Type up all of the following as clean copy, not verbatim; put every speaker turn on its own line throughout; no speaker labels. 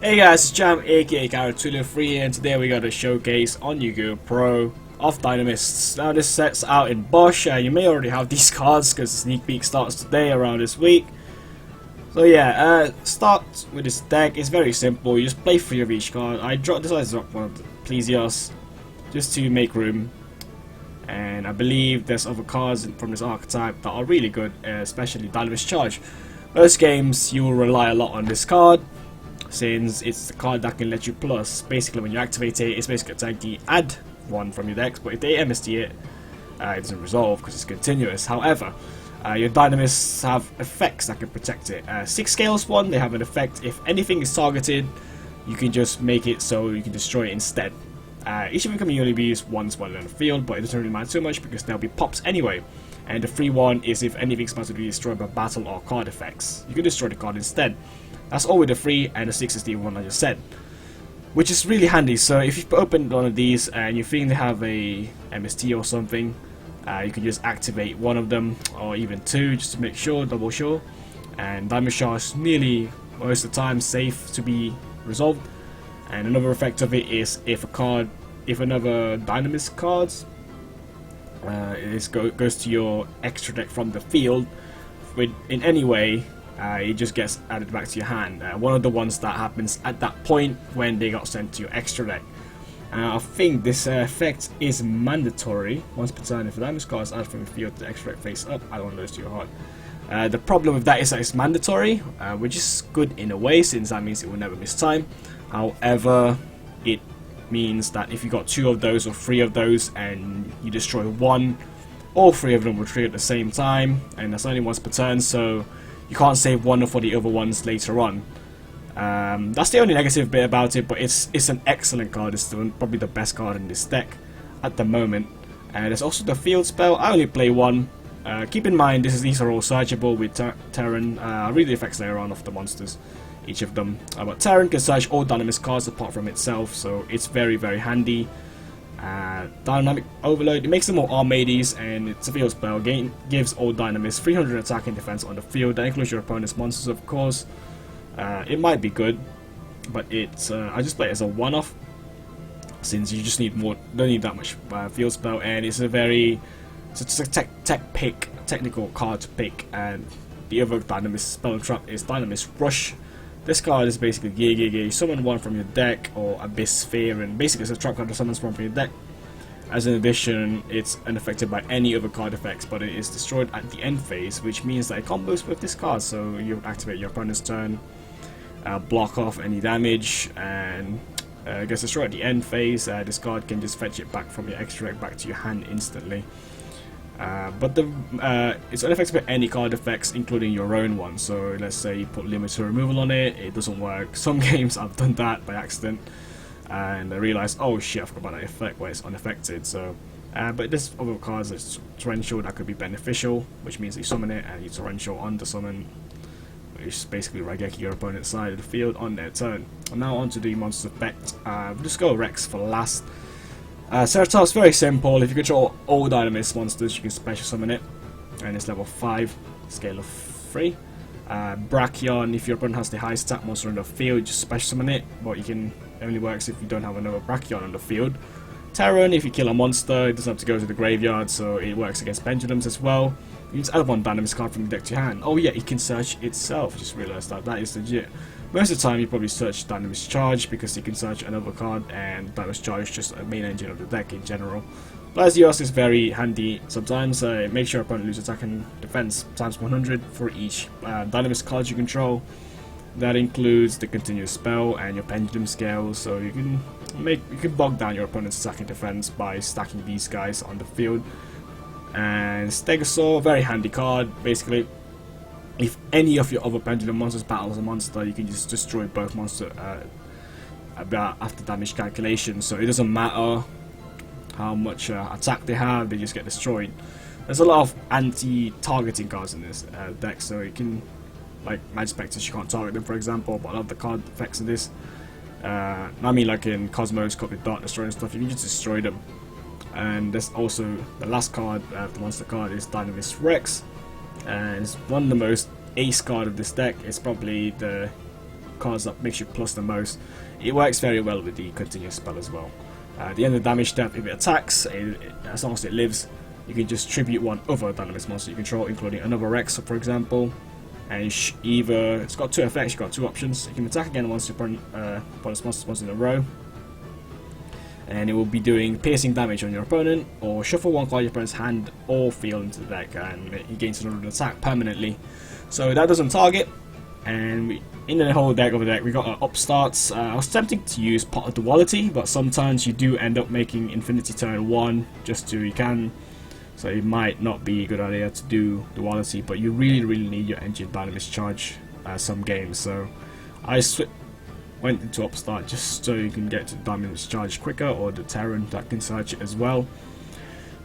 Hey guys, it's Jam aka Character203 and today we got a showcase on YGOPro of Dinomists. Now this set's out in BOSH, you may already have these cards because the sneak peek starts today around this week. So yeah, start with this deck. It's very simple, you just play 3 of each card. I decided to drop one of the Plesios just to make room. And I believe there's other cards from this archetype that are really good, especially Dinomist Charge. Most games you will rely a lot on this card, since it's the card that can let you plus. Basically when you activate it, it's basically a tanky add one from your decks, but if they MST it, it doesn't resolve because it's continuous. However, your Dinomists have effects that can protect it. 6 scales one, they have an effect if anything is targeted, you can just make it so you can destroy it instead. Each of them can only be used once while on the field, but it doesn't really matter too much because there'll be pops anyway. And the free one is if anything's about to be destroyed by battle or card effects. You can destroy the card instead. That's all with the 3, and the 6 is the one I just said, which is really handy. So if you've opened one of these and you think they have a MST or something, you can just activate one of them or even 2 just to make sure, double sure. And Diamond Shard is nearly most of the time safe to be resolved. And another effect of it is if another Dinomist card goes to your extra deck from the field in any way, it just gets added back to your hand. One of the ones that happens at that point when they got sent to your extra deck. I think this effect is mandatory once per turn if the Dinomist card is added from the field to the extra deck face up. I don't want to lose to your heart. The problem with that is that it's mandatory, which is good in a way since that means it will never miss time. However, it means that if you got 2 of those or 3 of those and you destroy one, all 3 of them will trigger at the same time, and that's only once per turn, so you can't save one for the other ones later on. That's the only negative bit about it, but it's an excellent card. It's probably the best card in this deck at the moment. And there's also the field spell. I only play 1. Keep in mind these are all searchable with Terran. I read the effects later on of the monsters, each of them. But Terran can search all Dinomist cards apart from itself, so it's very handy. Dynamic Overload, it makes them all Armades, and it's a field spell. Gives all Dinomists 300 attack and defense on the field. That includes your opponent's monsters, of course. It might be good, but I just play it as a one-off, since you just need more. Don't need that much field spell, and it's a technical card to pick. And the other Dinomist spell trap is Dinomist Rush. This card is basically you summon one from your deck or Abyss Sphere, and basically it's a trap card that summons one from your deck. As an addition, it's unaffected by any other card effects, but it is destroyed at the end phase, which means that it combos with this card. So you activate your opponent's turn, block off any damage, and it gets destroyed at the end phase. This card can just fetch it back from your extra deck back to your hand instantly. But it's unaffected by any card effects, including your own one. So let's say you put limited removal on it, it doesn't work. Some games I've done that by accident, and I realized, oh shit, I forgot about that effect where it's unaffected. So, but there's other cards like Torrential that could be beneficial, which means you summon it and you Torrential on the summon, which is basically Raigeki your opponent's side of the field on their turn. And now on to the monster effect. We'll just go Rex for last. Ceratops, very simple. If you control all Dinomist monsters, you can special summon it, and it's level 5, scale of 3. Brachion, if your opponent has the highest attack monster on the field, just special summon it, but it only works if you don't have another Brachion on the field. Terran, if you kill a monster, it doesn't have to go to the graveyard, so it works against Pendulums as well. You can just add one Dinomist card from your deck to your hand. Oh yeah, it can search itself. Just realized that is legit. Most of the time you probably search Dinomist Charge because you can search another card, and Dinomist Charge is just a main engine of the deck in general. Plesios is very handy sometimes. Make sure your opponent loses attack and defense times 100 for each Dinomist card you control. That includes the continuous spell and your pendulum scale, so you can bog down your opponent's attack and defense by stacking these guys on the field. And Stegosaur, very handy card. Basically, if any of your other pendulum monsters battles a monster, you can just destroy both monsters after damage calculation. So it doesn't matter how much attack they have, they just get destroyed. There's a lot of anti-targeting cards in this deck, so you can, like Magic Spectres, you can't target them for example, but a lot of the card effects in this, I mean like in Cosmos, Cut with Dart Destroyer and stuff, you can just destroy them. And there's also the last card, the monster card, is Dinomist Rex, and it's one of the most ace card of this deck. It's probably the cards that makes you plus the most. It works very well with the continuous spell as well. At the end of the damage step, if it attacks, as long as it lives, you can just tribute one other Dinomist monster you control, including another Rex, for example. And it's got two effects, you've got two options. You can attack again once you put its monsters once in a row, and it will be doing piercing damage on your opponent, or shuffle one card your opponent's hand or field into the deck, and he gains another attack permanently. So that doesn't target. And in the whole deck of the deck, we got our upstarts. I was tempting to use Pot of Duality, but sometimes you do end up making Infinity turn 1 just so you can. So it might not be a good idea to do Duality, but you really need your Engine Dynamist charge some games. So I went into Upstart just so you can get to Dynamist charge quicker, or the Terran that can search it as well.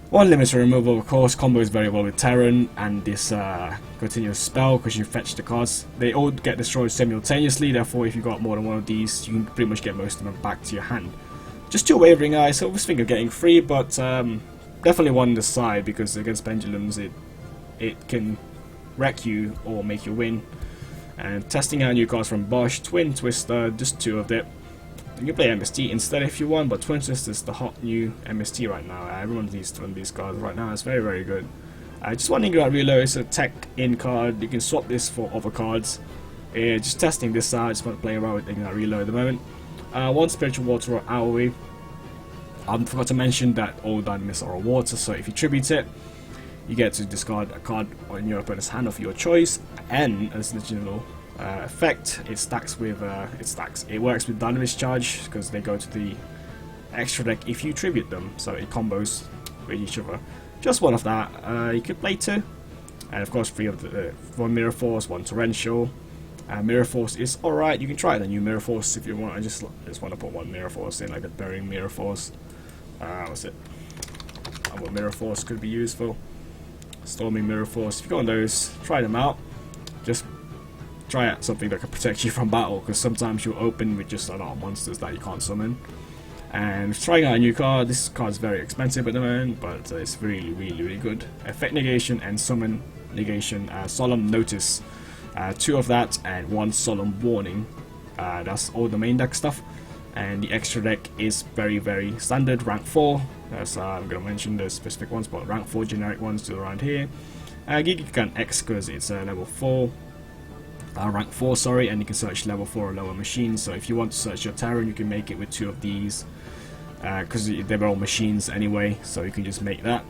One limiter removal, of course, combos very well with Terran and this continuous spell, because you fetch the cards. They all get destroyed simultaneously, therefore if you got more than one of these, you can pretty much get most of them back to your hand. Just two Wavering Eyes, so I was thinking of getting 3, but definitely one on the side, because against Pendulums it can wreck you or make you win. And testing out new cards from BOSH, Twin Twister, just 2 of them. You can play MST instead if you want, but Twin Twister is the hot new MST right now. Everyone needs to run these cards right now. It's very good. Just one thing about Reload, it's a tech-in card. You can swap this for other cards. Just testing this out. Just want to play around with thinking about Reload at the moment. One Spiritual Water or Owlie. I forgot to mention that all Dynamists are water, so if you tribute it, you get to discard a card on your opponent's hand of your choice, and as the general effect, it stacks with it works with Dynamist charge, because they go to the extra deck if you tribute them, so it combos with each other. Just one of that. You could play 2, and of course 3 of the 1 Mirror Force, 1 Torrential. Mirror Force is alright. You can try the new Mirror Force if you want. I just want to put 1 Mirror Force in, like the Burying Mirror Force. What's it? What Mirror Force could be useful? Storming Mirror Force. If you got those, try them out. Just try out something that can protect you from battle, because sometimes you'll open with just a lot of monsters that you can't summon. And trying out a new card. This card's very expensive at the moment, but it's really good. Effect negation and summon negation. Solemn Notice. 2 of that and 1 Solemn Warning. That's all the main deck stuff. And the extra deck is very standard, rank 4. That's, I'm going to mention the specific ones, but rank 4 generic ones to around here. Gigacan X, because it's level 4. Rank 4, sorry, and you can search level 4 or lower machines. So if you want to search your Terran, you can make it with 2 of these, because they're all machines anyway, so you can just make that.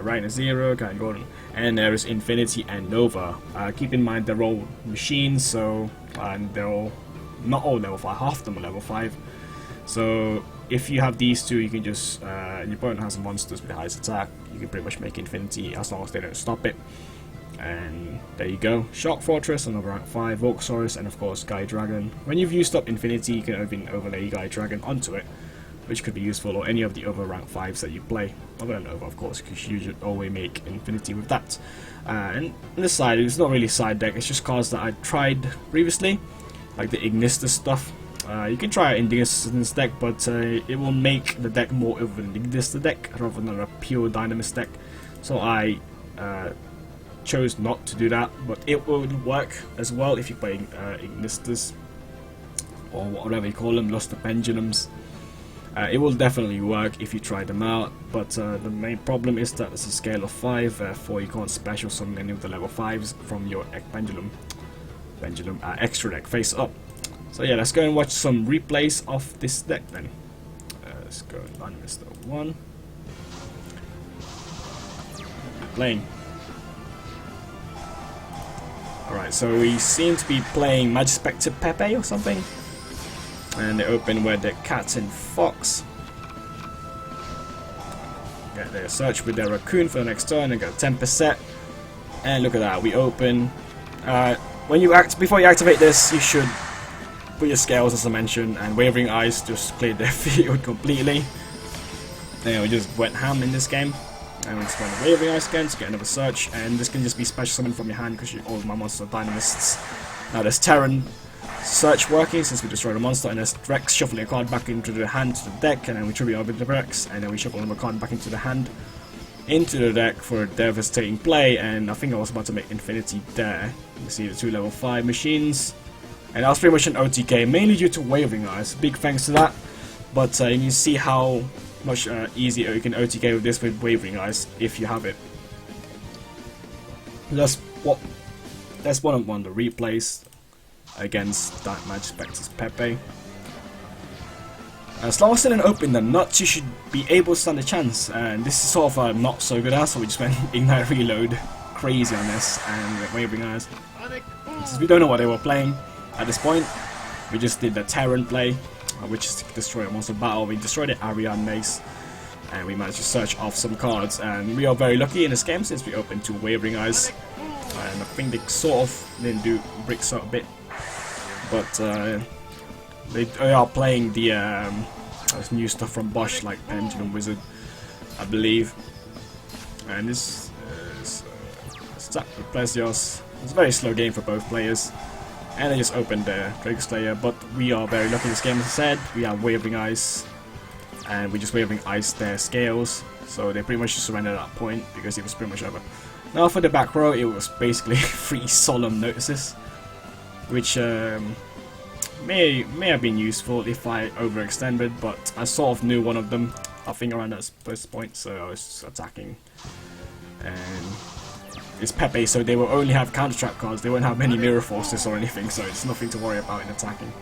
Right, 0, kind of golden. And there is Infinity and Nova. Keep in mind they're all machines, so and they're all not all level 5, half of them are level 5. So if you have these 2, you can just your opponent has monsters with the highest attack, you can pretty much make Infinity as long as they don't stop it. And there you go. Shock Fortress, another rank 5, Volksaurus, and of course Guy Dragon. When you've used up Infinity, you can even overlay Guy Dragon onto it, which could be useful, or any of the other rank 5s that you play. Other than Nova, of course, because you should always make Infinity with that. And on this side, it's not really side deck, it's just cards that I tried previously, like the Ignistus stuff. You can try Ignistus in this deck, but it will make the deck more of an Ignistus deck rather than a pure Dynamist deck. So I chose not to do that, but it will work as well if you're playing Ignistus, or whatever you call them, Lust of Pendulums. It will definitely work if you try them out, but the main problem is that it's a scale of 5, therefore you can't special summon any of the level 5s from your Pendulum extra deck face up. So yeah, let's go and watch some replays of this deck then. Let's go Dynamist 1. Playing. Alright, so we seem to be playing Magispector Pepe or something. And they open where the Cat and Fox. Get their search with their Raccoon for the next turn and got 10%. And look at that, we open. Before you activate this, you should put your Scales, as I mentioned, and Wavering Eyes just cleared their field completely. And we just went ham in this game. And we just went Wavering Eyes again to get another search, and this can just be special summon from your hand because all of my monsters are Dynamists. Now there's Terran search working since we destroyed a monster, and there's Rex shuffling a card back into the hand to the deck, and then we tribute over the Rex, and then we shuffle another card back into the hand into the deck for devastating play. And I think I was about to make Infinity there. You see the 2 level 5 machines. And that was pretty much an OTK, mainly due to Wavering Eyes. Big thanks to that. But you can see how much easier you can OTK with this with Wavering Eyes if you have it. That's one of the replays against that Magic Spectre's Pepe. As long as they don't open the nuts, you should be able to stand a chance. And this is sort of not so good, so we just went Ignite Reload crazy on this and Wavering Eyes. Since we don't know what they were playing at this point, we just did the Terran play, which is to destroy a monster battle. We destroyed the Ariane Mace, and we managed to search off some cards. And we are very lucky in this game since we opened 2 Wavering Eyes. And I think they sort of didn't do bricks out a bit, but they are playing the new stuff from BOSH, like Pendulum Wizard, I believe. And this is Stack with Plesioos. It's a very slow game for both players. And they just opened the Dragon Slayer, but we are very lucky in this game, as I said. We have Wavering Eyes, and we just Wavering Eyes their scales, so they pretty much just surrendered at that point because it was pretty much over. Now for the back row, it was basically 3 solemn notices, which may have been useful if I overextended, but I sort of knew one of them, I think around that first point, so I was attacking. And it's Pepe, so they will only have counter trap cards, they won't have any mirror forces or anything, so it's nothing to worry about in attacking.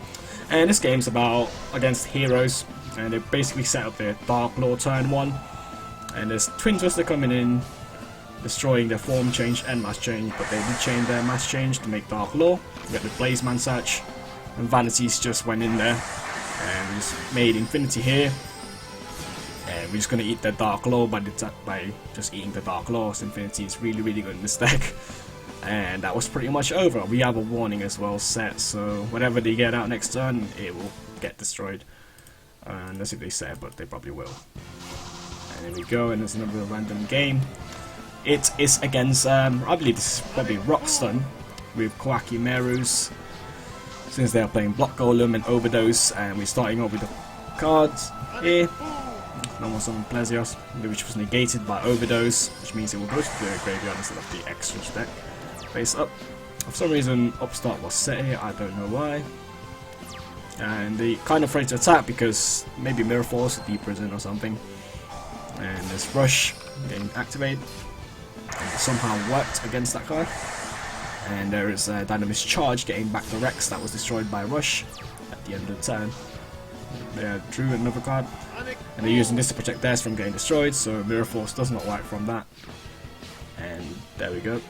And this game's about against heroes, and they basically set up their Dark Law turn 1, and there's Twin Twister coming in, destroying their form change and mass change, but they did change their mass change to make Dark Law. We got the Blaze Man Search, and Vanities just went in there, and we just made Infinity here. And we're just gonna eat the Dark Law by just eating the Dark Law. So Infinity is really good in this deck. And that was pretty much over. We have a warning as well set, so whatever they get out next turn, it will get destroyed. Unless if they set, but they probably will. And there we go, and there's another random game. It is against, I believe this is probably Rockstone with Koaki Merus, since they are playing Block Golem and Overdose, and we're starting off with the cards here. Normal Summon Plesioos, which was negated by Overdose, which means it will go to the graveyard instead of the extra deck. Face up. For some reason, Upstart was set here, I don't know why. And they kind of afraid to attack because maybe Mirror Force, Deep Prison or something. And there's Rush getting activated. And it somehow worked against that card. And there is a Dinomist Charge getting back the Rex that was destroyed by Rush at the end of the turn. They drew another card, and they're using this to protect theirs from getting destroyed, so Mirror Force does not work from that. And there we go.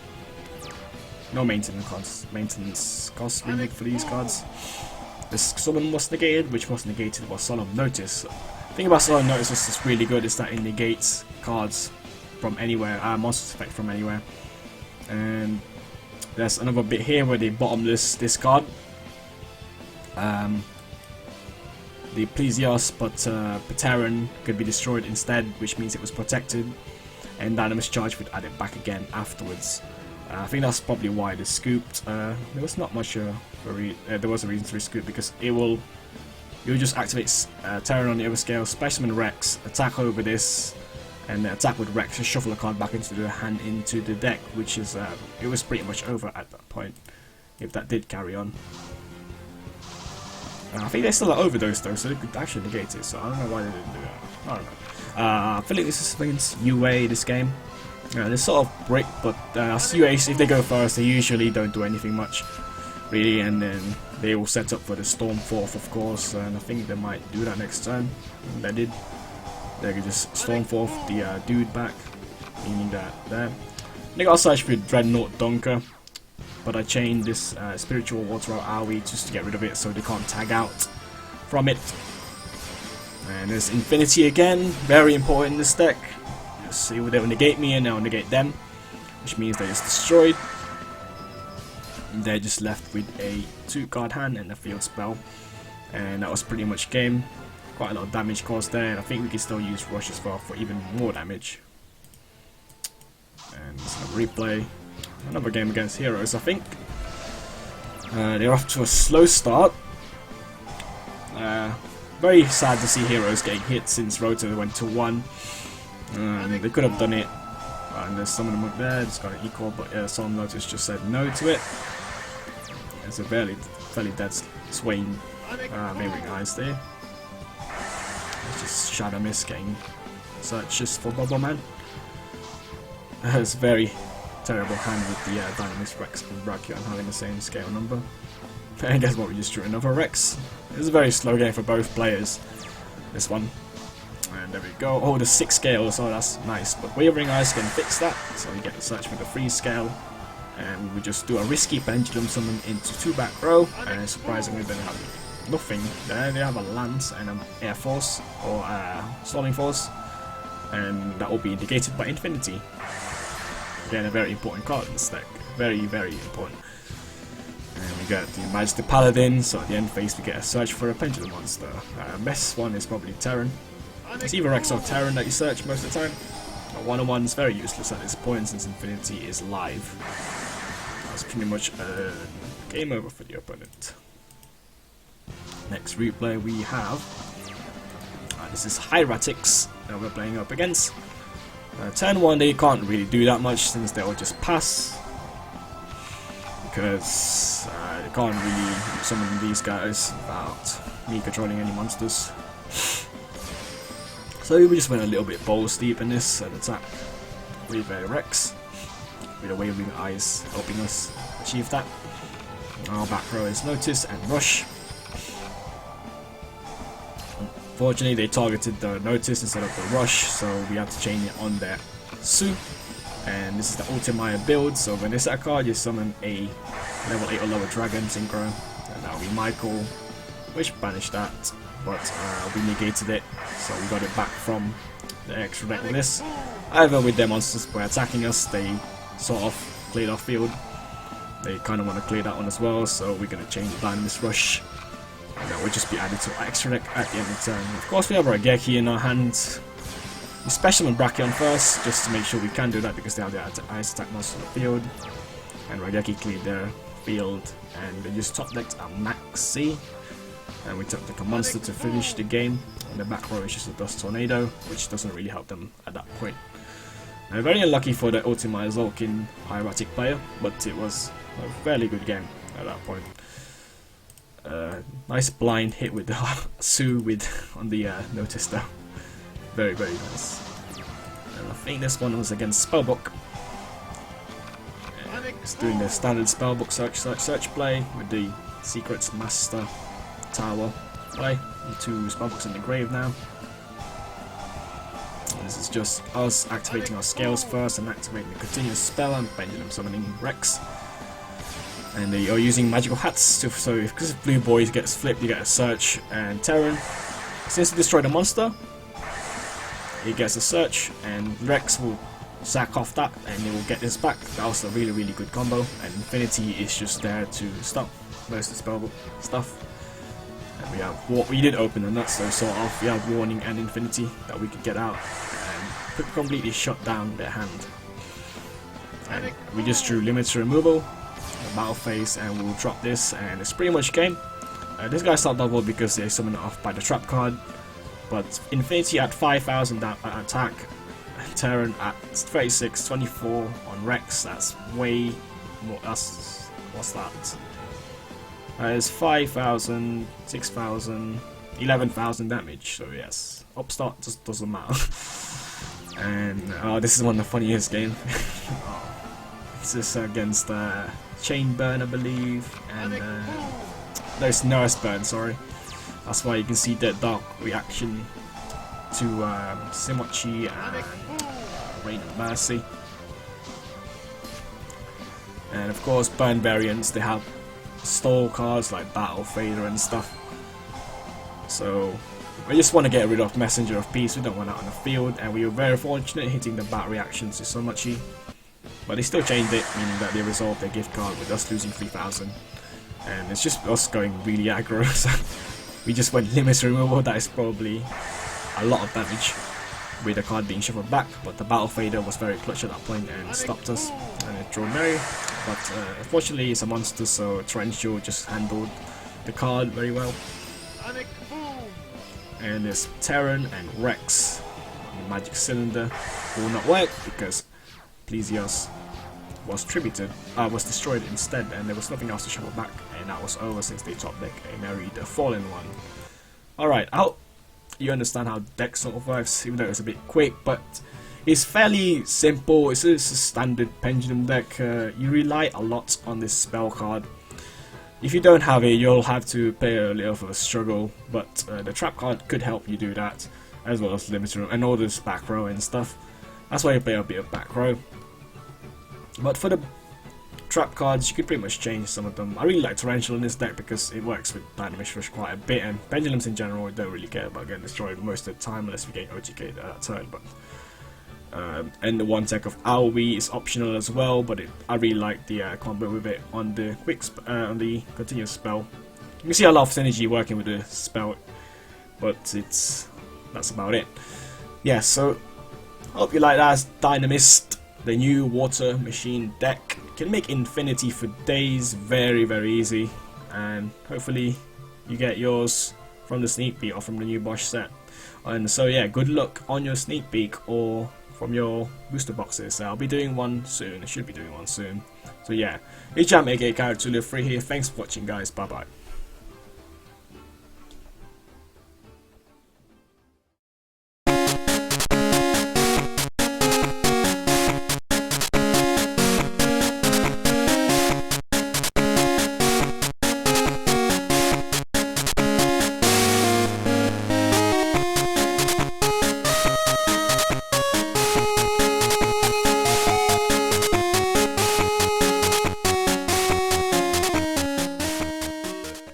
No maintenance costs really for these cards. This summon was negated, which was negated was Solemn Notice. The thing about Solemn Notice is really good is that it negates cards from anywhere, monsters effect from anywhere. And there's another bit here where they bottomless this card. The Plesioos, but Pateran could be destroyed instead, which means it was protected, and Dinomist Charge would add it back again afterwards. I think that's probably why they scooped. There was not much there was a reason to rescoop, because you'll just activate Terran on the other scale, Specimen Rex, attack over this, and attack with Rex and shuffle a card back into the hand into the deck, which is it was pretty much over at that point if that did carry on. I think they still are Overdose though, so they could actually negate it, so I don't know why they didn't do that. I don't know. I feel like this is against UA, this game. They're sort of brick, but UA, if they go first, they usually don't do anything much, really, and then they will set up for the Storm Forth, of course, and I think they might do that next turn. And they did. They could just Storm Forth the dude back, meaning that there. They got a search for Dreadnought Dunker, but I chained this Spiritual Water Aoi just to get rid of it so they can't tag out from it. And there's Infinity again, very important in this deck. Just see, they'll negate me and they'll negate them, which means they're just destroyed. And they're just left with a 2-card hand and a field spell. And that was pretty much game. Quite a lot of damage caused there, and I think we can still use Rush as well for even more damage. And it's a replay. Another game against Heroes, I think. They're off to a slow start. Very sad to see Heroes getting hit since Rotor went to 1. They could have done it. And there's some of them up there, just got an equal, but Solemn Notice just said no to it. And so barely fairly dead Swain mirroring eyes there. It's just Shadow Mist getting searches for Bubble Man. It's a very terrible hand with the Dinomist, Rex and Brachioth having the same scale number. And guess what, we just drew another Rex. It was a very slow game for both players, this one. And there we go. Oh, the 6 scale, so that's nice. But Wavering Eyes can fix that, so you get the search with the 3 scale. And we just do a risky Pendulum summon into 2 back row. And surprisingly, they have nothing there. They have a Lance and an Air Force, or Storming Force. And that will be indicated by Infinity. Again, a very important card in this deck. Very, very important. And we get the Majesty Paladin, so at the end phase we get a search for a Pendulum monster. Best one is probably Terran. It's either Rex or Terran that you search most of the time. But 1-on-1 is very useless at this point since Infinity is live. That's pretty much a game over for the opponent. Next replay we have. This is Hieratics that we're playing up against. Turn 1 they can't really do that much since they'll just pass. Because they can't really summon these guys without me controlling any monsters. So we just went a little bit balls deep in this and attack with a Rex. With a Wavering Eyes helping us achieve that. Our back row is Notice and Rush. Unfortunately they targeted the Notice instead of the Rush, so we had to chain it on their Su. And this is the Ultimate build, so when they set a card you summon a level 8 or lower dragon synchro, and that will be Michael, which banished that, but we negated it, so we got it back from the extra deck with this. However, with their monsters by attacking us, they sort of cleared our field. They kind of want to clear that one as well, so we're going to change the Dinomist Rush, and that will just be added to our extra deck at the end of the turn. Of course we have our Raigeki in our hand. We special on Brachioth first, just to make sure we can do that because they have the ice attack monster on the field. And Raigeki cleared their field, and they just top decked a Maxi. And we took like a monster to finish the game. And the back row is just a Dust Tornado, which doesn't really help them at that point. Very unlucky for the Ultima Zolkin Hieratic player, but it was a fairly good game at that point. Nice blind hit with the Su on the Notice though. Very, very nice. And I think this one was against Spellbook. It's doing the standard Spellbook search play with the Secrets Master Tower play. And 2 Spellbooks in the grave now. And this is just us activating our scales first and activating the continuous spell and Pendulum summoning Rex. And they are using magical hats, so because if Blue Boy gets flipped you get a search and Terran. Since you destroy the monster, he gets a search and Rex will sack off that and he will get this back. That was a really, really good combo, and Infinity is just there to stop most of the spellbook stuff. And we have we did open the nuts, so sort of we have Warning and Infinity that we could get out and completely shut down their hand. And we just drew Limits Removal, the battle phase, and we'll drop this, and it's pretty much game. This guy's not double because they summon it off by the trap card. But Infinity at 5,000 attack, Terran at 36, 24 on Rex, that's way more, what's that? It's 5,000, 6,000, 11,000 damage, so yes, upstart just doesn't matter. And this is one of the funniest games. This is against Chain Burn, I believe, and no, it's Nurse Burn, sorry. That's why you can see that dark reaction to Simochi and Rain of Mercy. And of course, burn variants, they have stall cards like Battle Fader and stuff. So we just want to get rid of Messenger of Peace, we don't want that on the field, and we were very fortunate hitting the bat reactions to Simochi. But they still changed it, meaning that they resolved their gift card with us losing 3,000. And it's just us going really aggro. So we just went Limits Removal, that is probably a lot of damage with the card being shuffled back, but the Battle Fader was very clutch at that point and stopped us, and it drew Mary. But unfortunately it's a monster, so Torrential just handled the card very well. And there's Terran and Rex. The Magic Cylinder will not work because Plesios was was destroyed instead, and there was nothing else to shuffle back, and that was over since they top deck a married fallen one. Alright, I hope you understand how deck sort of works, even though it's a bit quick, but it's fairly simple. It's a standard pendulum deck. You rely a lot on this spell card. If you don't have it, you'll have to play a little of a struggle, but the trap card could help you do that, as well as limited room and all this back row and stuff. That's why you play a bit of back row. But for the trap cards, you can pretty much change some of them. I really like Torrential in this deck because it works with Dinomist Rush quite a bit, and Pendulums in general don't really care about getting destroyed most of the time unless we get OGK at that turn. But and the one tech of AoE is optional as well, but I really like the combo with it on the on the continuous spell. You can see a lot of synergy working with the spell, but that's about it. Yeah, so hope you like that. Dinomist, the new water machine deck, can make infinity for days very, very easy, and hopefully you get yours from the sneak peek or from the new BOSH set. And so yeah, good luck on your sneak peek or from your booster boxes. I'll be doing one soon. I should be doing one soon. So yeah, it's Jam, aka Character 2 Live Free here. Thanks for watching, guys. Bye bye.